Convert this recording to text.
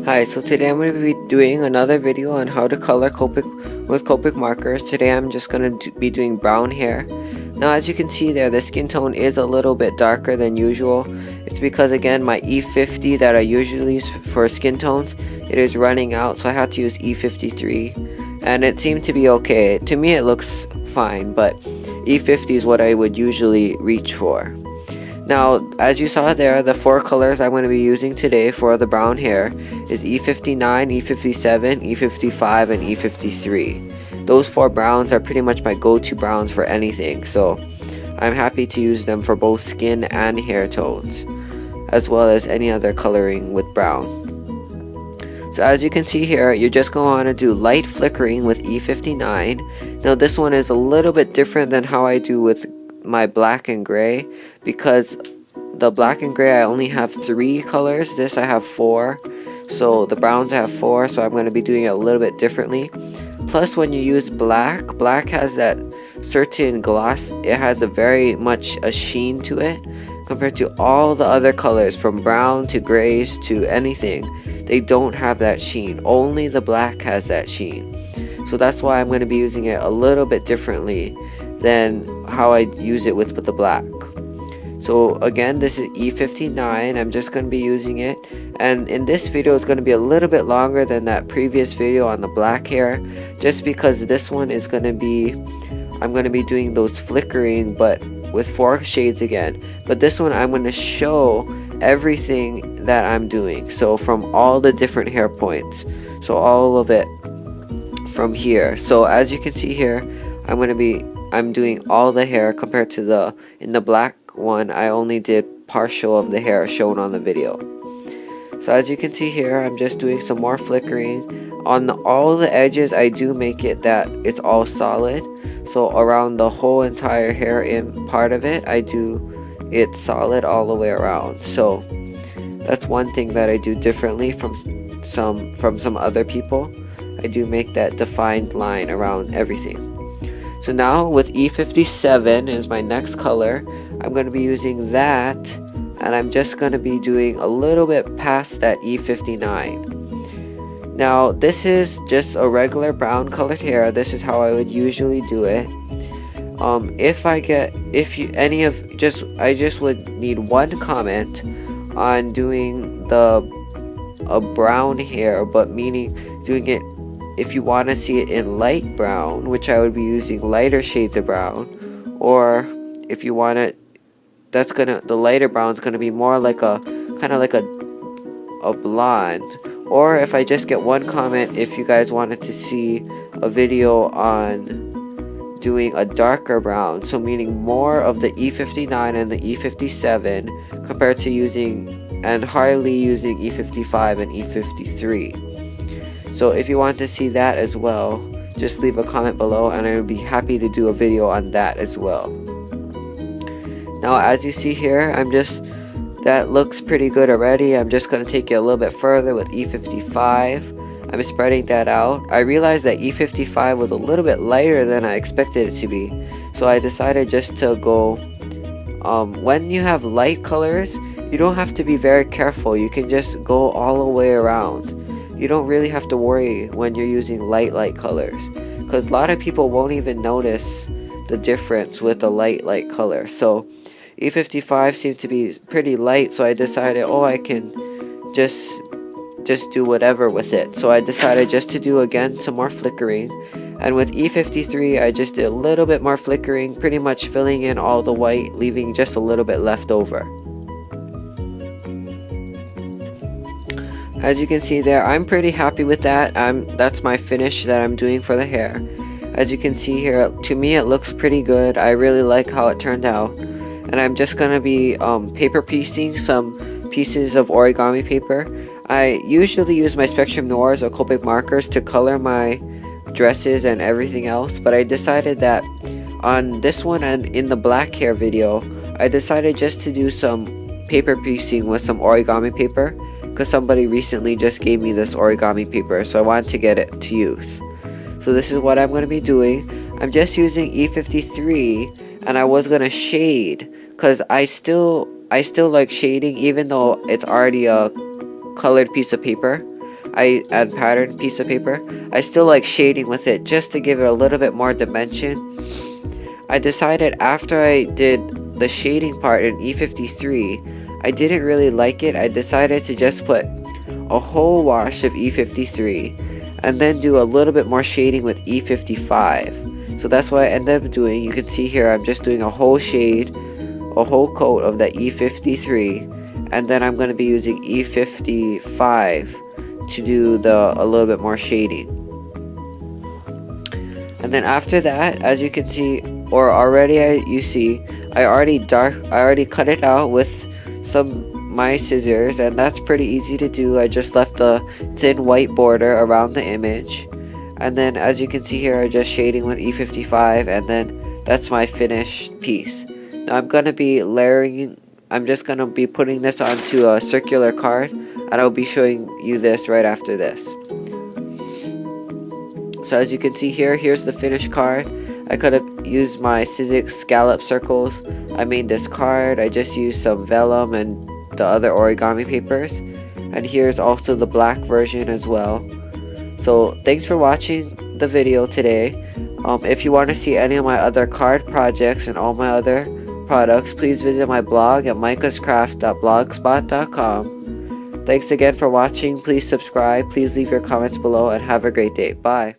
Hi, so today I'm going to be doing another video on how to color Copic with Copic markers. Today I'm just going to be doing brown hair. Now as you can see there, the skin tone is a little bit darker than usual. It's because again my E50 that I usually use for skin tones, it is running out, so I had to use E53. And it seemed to be okay. To me it looks fine, but E50 is what I would usually reach for. Now, as you saw there, the four colors I'm going to be using today for the brown hair is E59, E57, E55, and E53. Those four browns are pretty much my go-to browns for anything, so I'm happy to use them for both skin and hair tones, as well as any other coloring with brown. So as you can see here, you're just going to want to do light flickering with E59. Now this one is a little bit different than how I do with my black and gray, because the black and gray I only have 3 colors. This I have 4, so the browns I have 4, so I'm going to be doing it a little bit differently. Plus when you use black has that certain gloss. It has a very much a sheen to it compared to all the other colors, from brown to grays to anything. They don't have that sheen. Only the black has that sheen. So that's why I'm going to be using it a little bit differently than how I use it with the black. So again, this is E59. I'm just going to be using it, and in this video it's going to be a little bit longer than that previous video on the black hair, just because this one is going to be, I'm going to be doing those flickering but with 4 shades again. But this one I'm going to show everything that I'm doing, so from all the different hair points, so all of it from here. So as you can see here, I'm doing all the hair compared to in the black one I only did partial of the hair shown on the video. So as you can see here, I'm just doing some more flickering on all the edges. I do make it that it's all solid, so around the whole entire hair in part of it, I do it solid all the way around. So that's one thing that I do differently from some other people. I do make that defined line around everything. So now with E57 is my next color. I'm going to be using that, and I'm just going to be doing a little bit past that E59. Now this is just a regular brown colored hair. This is how I would usually do it. I just would need one comment on doing a brown hair, but meaning doing it if you want to see it in light brown, which I would be using lighter shades of brown, or if you want it, the lighter brown is gonna be more like a kind of like a blonde. Or if I just get one comment, if you guys wanted to see a video on doing a darker brown, so meaning more of the E59 and the E57 compared to hardly using E55 and E53. So if you want to see that as well, just leave a comment below and I would be happy to do a video on that as well. Now as you see here, that looks pretty good already. I'm just going to take it a little bit further with E55. I'm spreading that out. I realized that E55 was a little bit lighter than I expected it to be, so I decided just to go, when you have light colors, you don't have to be very careful. You can just go all the way around. You don't really have to worry when you're using light colors, because a lot of people won't even notice the difference with the light color. So E55 seems to be pretty light, so I decided, I can just do whatever with it. So I decided just to do again some more flickering, and with E53 I just did a little bit more flickering, pretty much filling in all the white, leaving just a little bit left over. As you can see there, I'm pretty happy with that. That's my finish that I'm doing for the hair. As you can see here, to me it looks pretty good. I really like how it turned out. And I'm just going to be paper piecing some pieces of origami paper. I usually use my Spectrum Noirs or Copic markers to color my dresses and everything else, but I decided that on this one and in the black hair video, I decided just to do some paper piecing with some origami paper, because somebody recently just gave me this origami paper, so I wanted to get it to use. So this is what I'm going to be doing. I'm just using E53, and I was going to shade, because I still like shading even though it's already a colored piece of paper. and pattern piece of paper, I still like shading with it just to give it a little bit more dimension. I decided after I did the shading part in E53, I didn't really like it. I decided to just put a whole wash of E53 and then do a little bit more shading with E55. So that's what I ended up doing. You can see here I'm just doing a whole shade, a whole coat of that E53, and then I'm going to be using E55 to do a little bit more shading. And then after that, as you can see, or already you see, I already cut it out with my scissors, and that's pretty easy to do. I just left a thin white border around the image, and then as you can see here, I'm just shading with E55, and then that's my finished piece. Now I'm gonna be layering. I'm just gonna be putting this onto a circular card, and I'll be showing you this right after this. So as you can see here, here's the finished card. I could have used my Sizzix scallop circles. I made this card. I just used some vellum and the other origami papers. And here's also the black version as well. So thanks for watching the video today. If you want to see any of my other card projects and all my other products, please visit my blog at micascraft.blogspot.com. Thanks again for watching. Please subscribe. Please leave your comments below and have a great day. Bye.